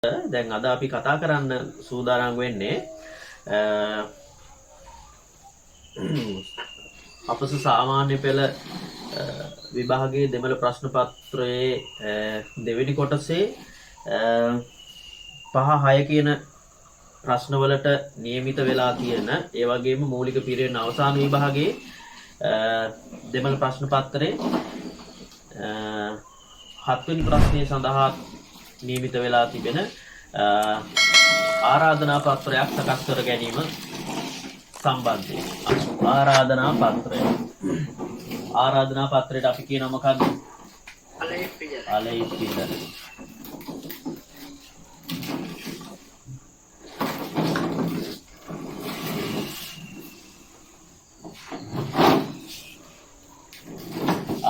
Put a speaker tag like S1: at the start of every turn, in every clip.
S1: දැන් අද අපි කතා කරන්න සූදානම් වෙන්නේ අපස සාමාන්‍ය පෙළ විභාගයේ දෙමළ ප්‍රශ්න පත්‍රයේ දෙවෙනි කොටසේ 5-6 කියන ප්‍රශ්නවලට නියමිත වෙලා තියෙන ඒ වගේම මූලික පිරිවෙන අවසාන විභාගයේ දෙමළ ප්‍රශ්න පත්‍රයේ 7 වෙනි ප්‍රශ්නය සඳහා නියමිත වෙලා තිබෙන ආරාධනා පත්‍රයක් සකස් කර ගැනීම සම්බන්ධයෙන් ආරාධනා පත්‍රයට අපි කියනවා මොකක්ද? අලෙයිපිදල්.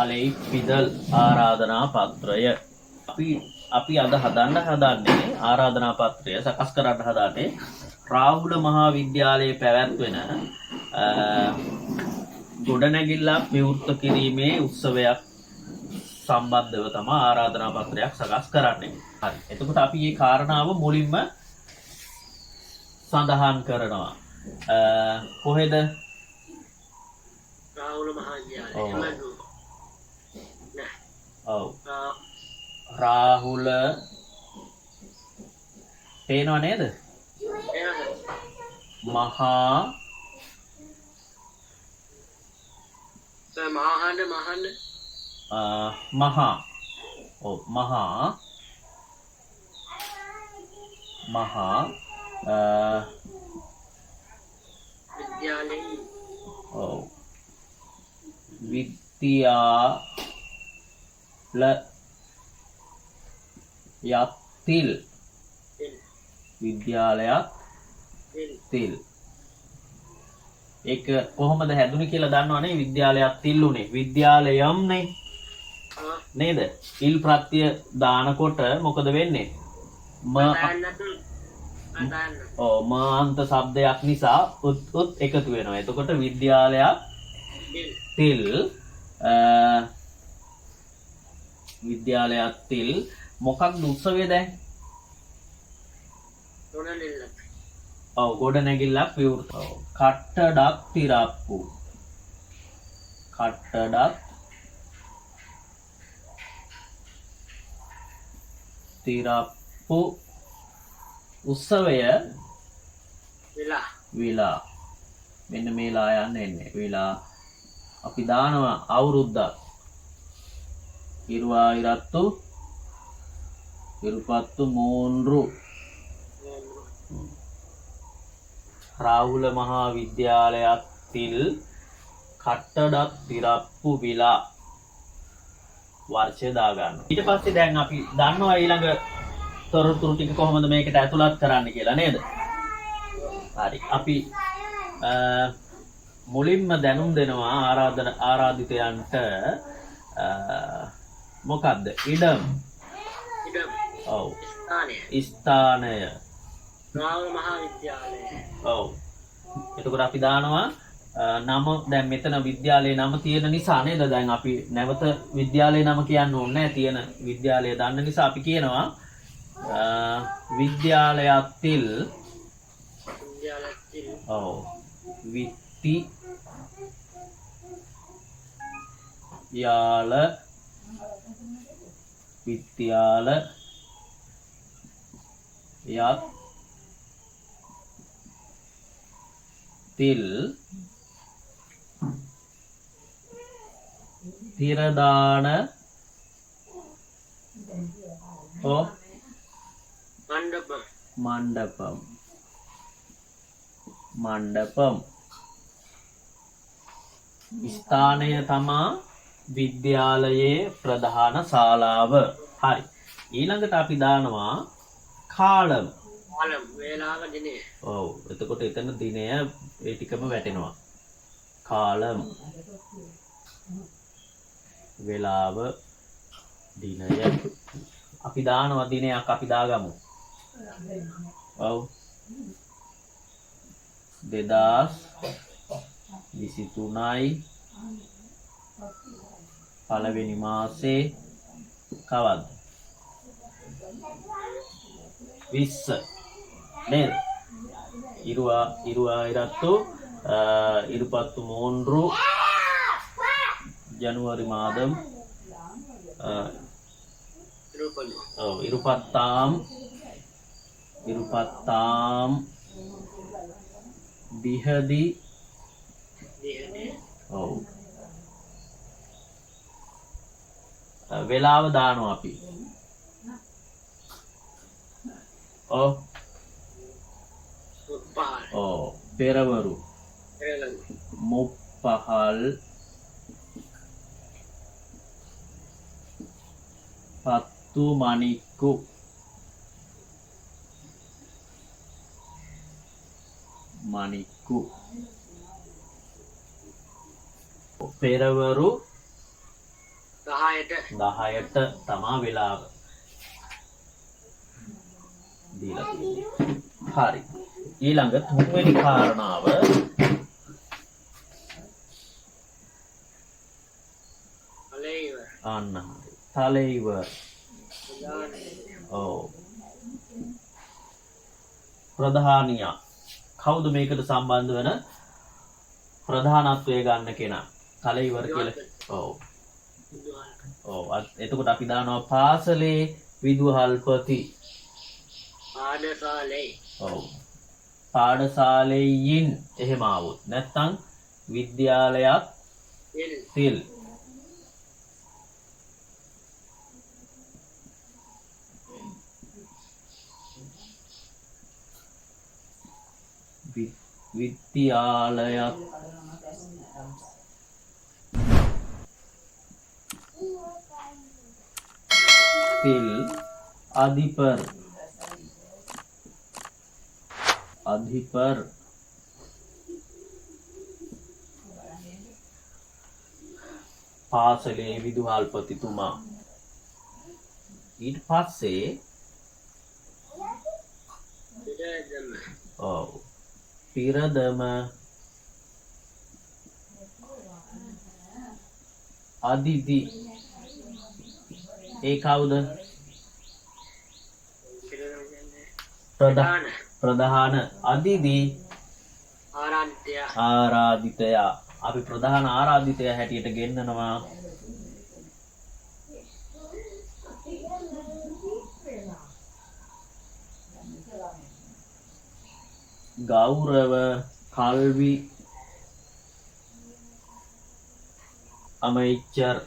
S1: අලෙයිපිදල් ආරාධනා පත්‍රය අපි අද හදන්නේ ආරාධනා පත්‍රය සකස් කරන්න හදාන්නේ රාහුල මහා විද්‍යාලයේ පැවැත්වෙන ගොඩනැගිල්ලක් විවෘත කිරීමේ උත්සවයක් සම්බන්ධව තමයි ආරාධනා පත්‍රයක් සකස් කරන්නේ. හරි. එතකොට අපි මේ කාරණාව මුලින්ම සඳහන් කරනවා. කොහෙද?
S2: රාහුල මහා විද්‍යාලයේ.
S1: ඔව්. රාහුල පේනව නේද? මහා විද්‍යාලයක් තිල් ඒක කොහොමද හැදුනේ කියලා දන්නවනේ. විද්‍යාලයක් තිල් උනේ විද්‍යාලයම් නේ නේද? ඉල් ප්‍රත්‍ය දානකොට මොකද වෙන්නේ? ම අන්ත શબ્දයක් නිසා උත් එකතු වෙනවා. එතකොට විද්‍යාලයක් තිල් විද්‍යාලයක් තිල් මොකක්ද උත්සවය දැන්? ගොඩනැගිල්ලක් විවෘත. කට්ටඩක් තිරප්පු. කට්ටඩක් තිරප්පු උත්සවය විලා මෙන්න මේලා යන්න එන්නේ. විලා අපි දානවා අවුරුද්දක්. ඉරුවායිරත්තු ඉරුපත්තු මූන්රු රාහුල මහා විද්‍යාලයක් තිල් කට්ටඩක් තිරප්පු විලා වර්ෂය දාගන්න. ඊට පස්සේ දැන් අපි දන්නවා ඊළඟ තොරතුරු ටික කොහොමද මේකට ඇතුළත් කරන්න කියලා නේද? හරි. අපි මුලින්ම දැනුම් දෙනවා ආරාධිතයන්ට මොකක්ද? ඉඩම්. ඔව්. ස්ථානය.
S2: රාහුල මහා විද්‍යාලය.
S1: ඔව්. එතකොට අපි දානවා නම. දැන් මෙතන විද්‍යාලයේ නම තියෙන නිසා නේද? දැන් අපි නැවත විද්‍යාලයේ නම කියන්න ඕනේ නැහැ. තියෙන විද්‍යාලය දන්න නිසා අපි කියනවා විද්‍යාලයක් තිල්. ඔව්. විද්‍යාලයක් තිල් තිරදාන මණ්ඩපම් ස්ථානය තමා විද්‍යාලයේ ප්‍රධාන ශාලාව. හරි. ඊළඟට අපි දානවා කාලම්.
S2: වේලාව දිනය.
S1: ඔව්. එතකොට එතන දිනය ඒ ටිකම වැටෙනවා. කාලම් වේලාව දිනය. අපි දානවා දිනයක් අපි දාගමු. ඔව්. 2023යි පළවෙනි මාසේ කවද්ද? 20 නේද? இருபத்து மூன்று ஜனவரி மாதம் இருபத்தாம் දිහදි ඔව් වෙලාව දානවා අපි ඔව් ඔව් පෙරවරු මුප්පහල් පත්තු මණික්කු පෙරවරු 10ට තමා වෙලාව දීලා තියෙන්නේ. හරි. ඊළඟ තුන්වෙනි කාරණාව අන්න හරි. තලෙයිවර්. ඔව්. ප්‍රධානියා. කවුද මේකට සම්බන්ධ වෙන ප්‍රධානත්වය ගන්න කෙනා? තලෙයිවර් කියලා. ඔව්. ඔව්. එතකොට අපි දානවා පාසලේ විදුහල්පති.
S2: පාඩශාලේ.
S1: ඔව්. පාඩශාලෙයින් එහෙම ආවොත් නැත්නම් විද්‍යාලයක් තිල්. විද්‍යාලයක් තිල් අධිපර් පාසලේ විදුහල්පතිතුමා. ඊට පස්සේ ඔව් පිරදම අදිදි. ඒ කවුද? ප්‍රධාන අදිදි ආරාධිතයා. අපි ප්‍රධාන ආරාධිතයා හැටියට ගෙන්නනවා ගෞරව කල්වි அமைச்சர்.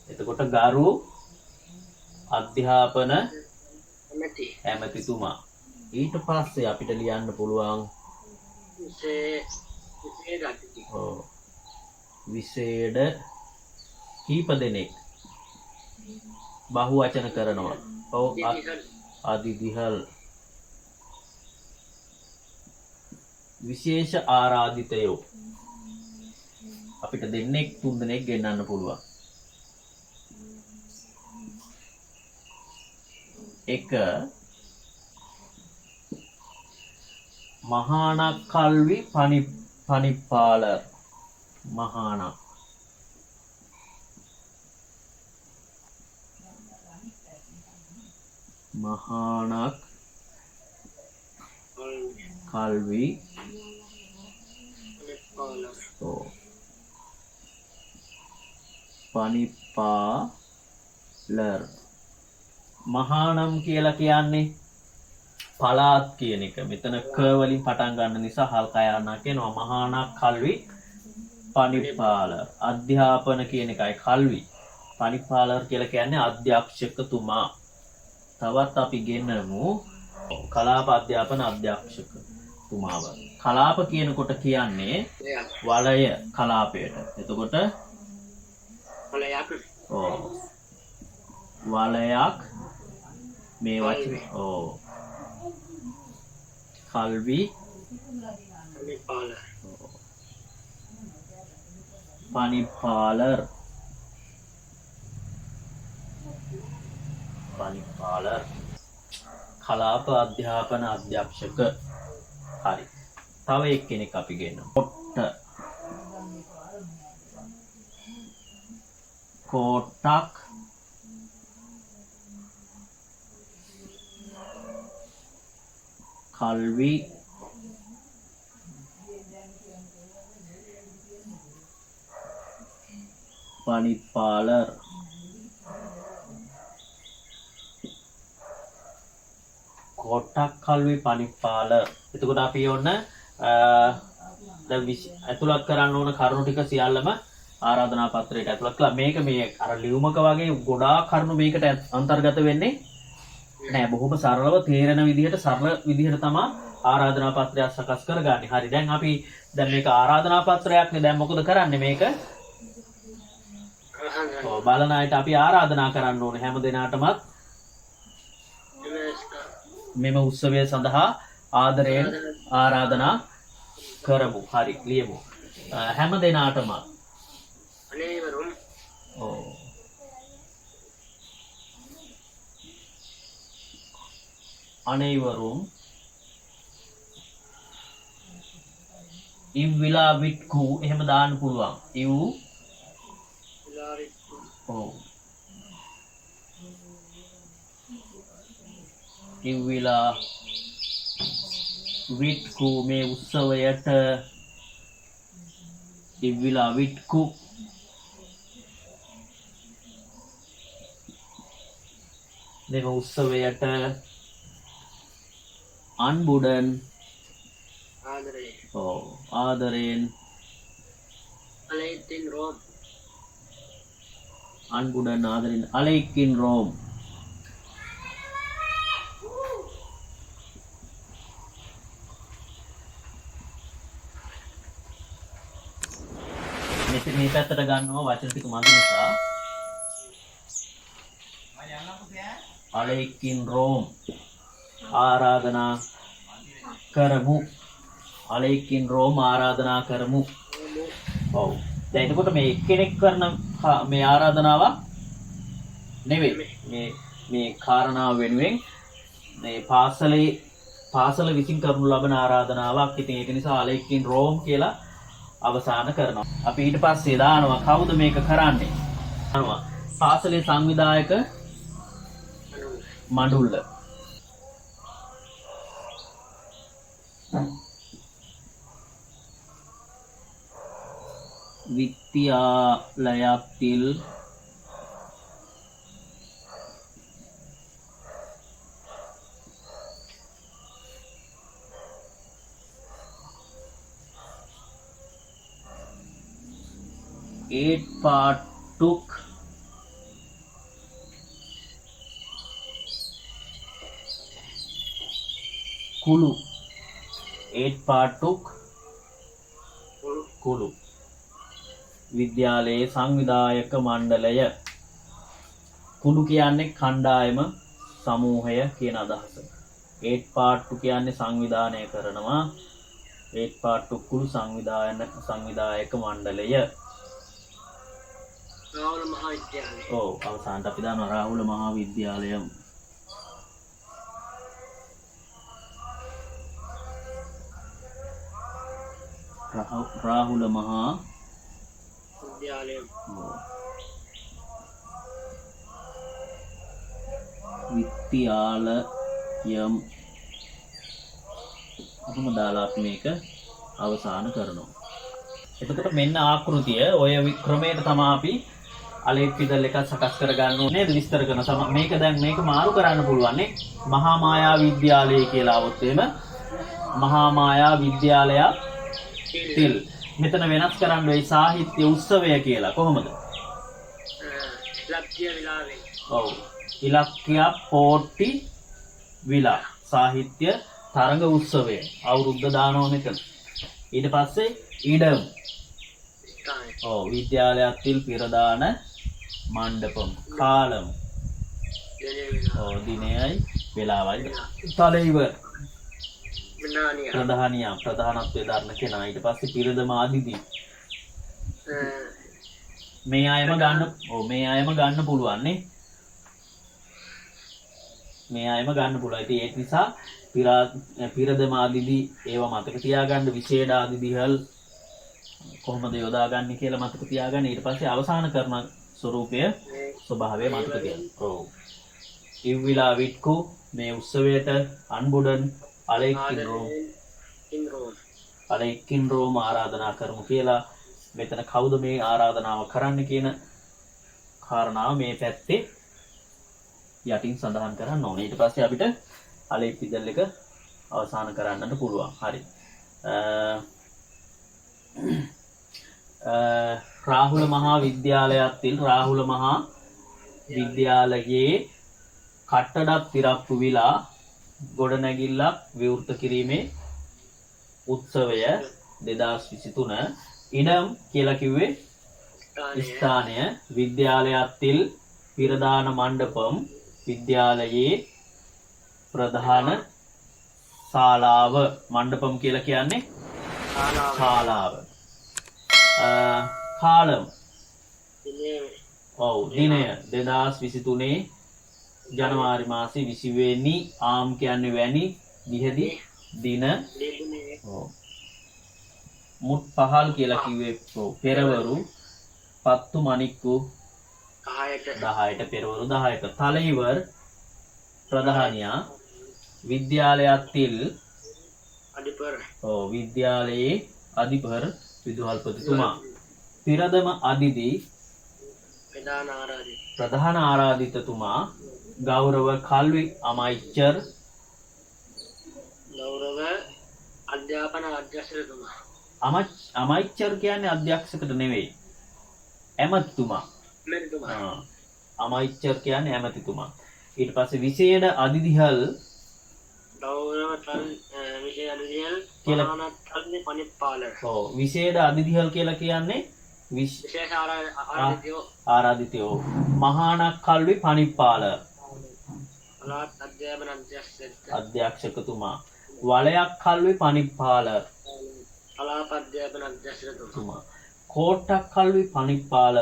S1: එතකොට ගරු අධ්‍යාපන ඇමතිතුමා. ඊට පස්සේ අපිට ලියන්න පුළුවන් විශේෂ කීප දෙනෙක් බහු වචන කරනවා. ඔව් අදිදිහල්. විශේෂ ආරාධිතයෝ අපිට දෙන්නෙක් තුන් දෙනෙක් ගෙන්නන්න පුළුවන්. එක මහානක් කල්වි පනිපාලර්. මහානක් කල්වි පනිපාලර්. මහානම් කියලා කියන්නේ පළාත් කියන එක. මෙතන ක වලින් පටන් ගන්න නිසා හල්කා යනවා කියනවා. මහානක් කල්වි පනිපාලර්. අධ්‍යාපන කියන එකයි කල්වි. පනිපාලර් කියලා කියන්නේ අධ්‍යක්ෂකතුමා. තවත් අපි ගෙන්නමු කලාප අධ්‍යාපන අධ්‍යක්ෂකතුමාව. කලාප කියනකොට කියන්නේ වලය කලාපයට. එතකොට වලයක් මේ වචනේ කල්වි පනිපාලර්. කලාප අධ්‍යාපන අධ්‍යක්ෂක. හරි. තව එක්කෙනෙක් අපි ගන්නවා. කොටක් කල්වි පනිපාලර් කොටක් කල්වි පනිපාලර්. එතකොට අපි ඔන්න ඇතුළත් කරන්න ඕන කරුණු ටික සියල්ලම ආරාධනා පත්‍රයට ඇතුළත් කළා. මේක මේ අර ලියුමක වගේ ගොඩාක් කරුණු මේකට අන්තර්ගත වෙන්නේ නෑ. බොහොම සරලව තේරෙන විදිහට සරල විදිහට තමයි ආරාධනා පත්‍රයක් සකස් කරගන්නේ. හරි. දැන් අපි දැන් මේක ආරාධනා පත්‍රයක් නේ. දැන් මොකද කරන්නේ මේක? ඔව් බලන අයට අපි ආරාධනා කරන්න ඕනේ හැම දිනාටමත් මෙම උත්සවය සඳහා ආදරයෙන් ආරාධනා කරමු. හරි ලියමු. හැම දිනාටම
S2: අනේවරුම්
S1: ඔව් අනේවරුම් ඉව්විලා විත්කු එහෙම දාන්න පුළුවන්. ඉව් ඔව් ඉව්විලා විත්කු මේ උත්සවයට ඉව්විලා විත්කු මේ උත්සවයට අන්බුඩන් ආදරයෙන්
S2: අලෙයිතින් රෝම්
S1: අන්බුඩන් ආදරයෙන් අලෙයිකින් රෝම් මේ පැත්තට ගන්නවා වචන ටික මදි නිසා අලෙයිකින් රෝම් ආරාධනා කරමු. අලෙයිකින් රෝම් ආරාධනා කරමු. ඔව්. දැන් එතකොට මේ එක්කෙනෙක් කරන මේ ආරාධනාවක් නෙවෙයි. මේ කාරණාව වෙනුවෙන් මේ පාසල විසින් කරනු ලබන ආරාධනාවක්. ඉතින් ඒක නිසා අලෙයිකින් රෝම් කියලා අවසන් කරනවා. අපි ඊට පස්සේ දානවා කවුද මේක කරන්නේ? දානවා පාසලේ සංවිධායක මඩුල්ල. විද්‍යාලයத்தில் ஏற்பாட்டுக் කුළු ඒත්පාටුක් කුළු විද්‍යාලයේ සංවිධායක මණ්ඩලය. කුළු කියන්නේ කණ්ඩායම සමූහය කියන අදහස. ඒත්පාට්ටු කියන්නේ සංවිධානය කරනවා. ඒත්පාට්ටු කුළු සංවිධායක මණ්ඩලය.
S2: රාහුල මහාවිද්‍යාලය.
S1: ඔව් අවසානට අපි දානවා රාහුල මහාවිද්‍යාලය. රාහුල මහා
S2: විද්‍යාලය.
S1: විද්‍යාලයම් අපම දාලා අපි මේක අවසන් කරනවා. එතකොට මෙන්න ආකෘතිය ඔය ක්‍රමයට තමයි අපි අලෙක් පිදල් එකක් සකස් කරගන්න ඕනේ නේද? විස්තර කරන මේක දැන් මේක මාරු කරන්න පුළුවන් නේ. මහා මායා විද්‍යාලය කියලා આવොත් එහෙම මහා මායා විද්‍යාලය තිල්. මෙතන වෙනස් කරන්න වෙයි සාහිත්‍ය උත්සවය කියලා. කොහොමද?
S2: ඉලක්කය විලාවේ.
S1: ඔව්. ඉලක්කය පෝට්ටි විලා සාහිත්‍ය තරඟ උත්සවය. අවුරුද්ද දානවා මෙතන. ඊට පස්සේ ඉඩම්. ඔව් විද්‍යාලයத்தில் පිරදාන මණ්ඩපම් කාලම්. ඔව් දිනයයි වෙලාවයි. තලයිවර් ප්‍රධානත්වය දරන කෙනා. ඊට පස්සේ පිරදම ආදිදී. මේ අයම ගන්න පුළුවන් නේ. මේ අයම ගන්න පුළුවන්. ඉතින් ඒක නිසා පිරදම ආදිදී ඒවා මතක තියාගන්න විශේෂ ආදිදිහල් කොහොමද යොදාගන්නේ කියලා මතක තියාගන්න. ඊට පස්සේ අවසාන කරන ස්වරූපය ස්වභාවය මතක තියාගන්න. ඔව්. ඉව්විලා විට්කු මේ උත්සවයට අන්බුඩන් අලෙක්කින් රෝම්
S2: ඉන්ද්‍රෝන්
S1: අලෙක්කින් රෝම ආරාධනා කරමු කියලා. මෙතන කවුද මේ ආරාධනාව කරන්න කියන කාරණාව මේ පැත්තේ යටින් සඳහන් කරන්න ඕනේ. ඊට පස්සේ අපිට අලෙක්කිදල් එක අවසන් කරන්නට පුළුවන්. හරි. රාහුල මහා විද්‍යාලයத்தில் රාහුල මහා විද්‍යාලයේ කට්ටඩක් තිරප්පු විලා ගොඩනැගිල්ලක් විවෘත කිරීමේ උත්සවය 2023 ඉඩම් කියලා කිව්වේ ස්ථානය විද්‍යාලයத்தில் පිරදාන මණ්ඩපම් විද්‍යාලයේ ප්‍රධාන ශාලාව මණ්ඩපම් කියලා කියන්නේ ශාලාව කාලම්
S2: ඉන්නේ
S1: ඔව් දිනය 2023 ජනවාරි මාසේ 20 වෙනි ආම් කියන්නේ වැනි දිහදී දින
S2: දෙන්නේ
S1: ඔව් මුත් පහල් කියලා කිව්වේ පෙරවරු පත්තු මණික්කු 10ට පෙරවරු 10ට තලයිවර් ප්‍රධානියා විද්‍යාලයத்தில்
S2: අධිපර
S1: විද්‍යාලයේ අධිපර විදුහල්පතිතුමා පිරදම අදිදී
S2: ප්‍රධාන ආරාධිත
S1: ප්‍රධාන ආරාධිතතුමා ගෞරව කල්වි අමාත්‍යර්
S2: ගෞරව අධ්‍යාපන අධ්‍යක්ෂකතුමා
S1: අමාත්‍යර් කියන්නේ අධ්‍යක්ෂකට නෙවෙයි ඇමතිතුමා
S2: මෙතුමා
S1: අමාත්‍යර් කියන්නේ ඇමතිතුමා ඊට පස්සේ විශේෂ අධිදිහල්
S2: ගෞරව විශේෂ අධිදිහල්
S1: කියලා
S2: මහානත්කල්ලි පණිත්පාලක
S1: විශේෂ අධිදිහල් කියලා කියන්නේ
S2: විශේෂ ආරාධිතයෝ
S1: ආරාධිතයෝ මහානක් කල්වි පණිපාල
S2: පළාත් අධ්‍යාපන
S1: අධ්‍යක්ෂකතුමා වලයක් කල්වි පණිපාල
S2: පළාත් අධ්‍යාපන අධ්‍යක්ෂකතුමා
S1: කෝට්ටක් කල්වි පණිපාල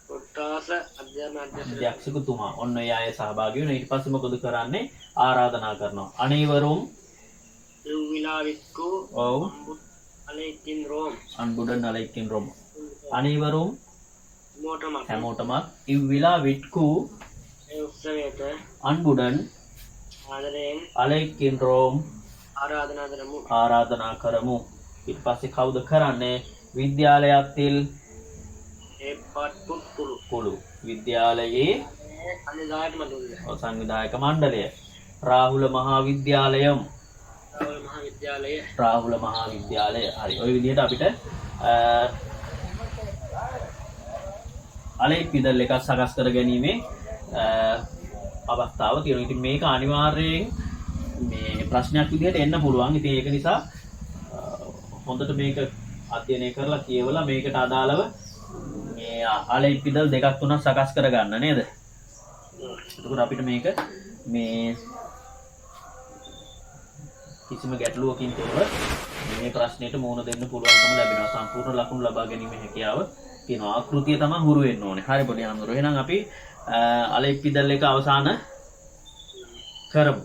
S2: කොට්ටාස අධ්‍යාපන
S1: අධ්‍යක්ෂකතුමා ඔන්න ඒ අය සහභාගී වෙනවා. ඊට පස්සේ මොකද කරන්නේ? ආරාධනා කරනවා. අනේවරුම්
S2: විලාවික්කු
S1: ඔව්
S2: අලෙකින් රෝම්
S1: අන්බුඩන් අලෙකින් රෝම් අනේවරුම්
S2: මොටම
S1: හැමෝටම ඉව්විලා විට්කු
S2: ඒ උත්සවයට
S1: අන්බුඩන්
S2: ආදරයෙන්
S1: අලෙකින් රෝම්
S2: ආරාධනා කරමු.
S1: ඊට පස්සේ කවුද කරන්නේ? විද්‍යාලයத்தில்
S2: ඒ පත්පුත්තුළු
S1: කුළු විද්‍යාලයේ
S2: අනිදායක මණ්ඩලය
S1: සංවිධායක මණ්ඩලය රාහුල මහා විද්‍යාලයම් රාහුල මහා විද්‍යාලය. හරි. ওই විදිහට අපිට අලෙක්කිදල් එකක් සකස් කර ගැනීමේ අවස්ථාව තියෙනවා. ඉතින් මේක අනිවාර්යයෙන් මේ ප්‍රශ්නයක් විදිහට එන්න පුළුවන්. ඉතින් ඒක නිසා හොඳට මේක අධ්‍යයනය කරලා කියවලා මේකට අදාළව මේ අලෙක්කිදල් දෙකක් තුනක් සකස් කර ගන්න නේද? එතකොට අපිට මේක මේ කිසිම ගැටලුවකින් තොරව මේ ප්‍රශ්නෙට මුහුණ දෙන්න පුළුවන්කම ලැබෙනවා. සම්පූර්ණ ලකුණු ලබා ගැනීමේ හැකියාව තියෙනවා. ආකෘතිය තමයි හුරු වෙන්න ඕනේ. හරි පොඩි අඳුර. එහෙනම් අපි අලෙක්කිදල් එක අවසන් කරමු.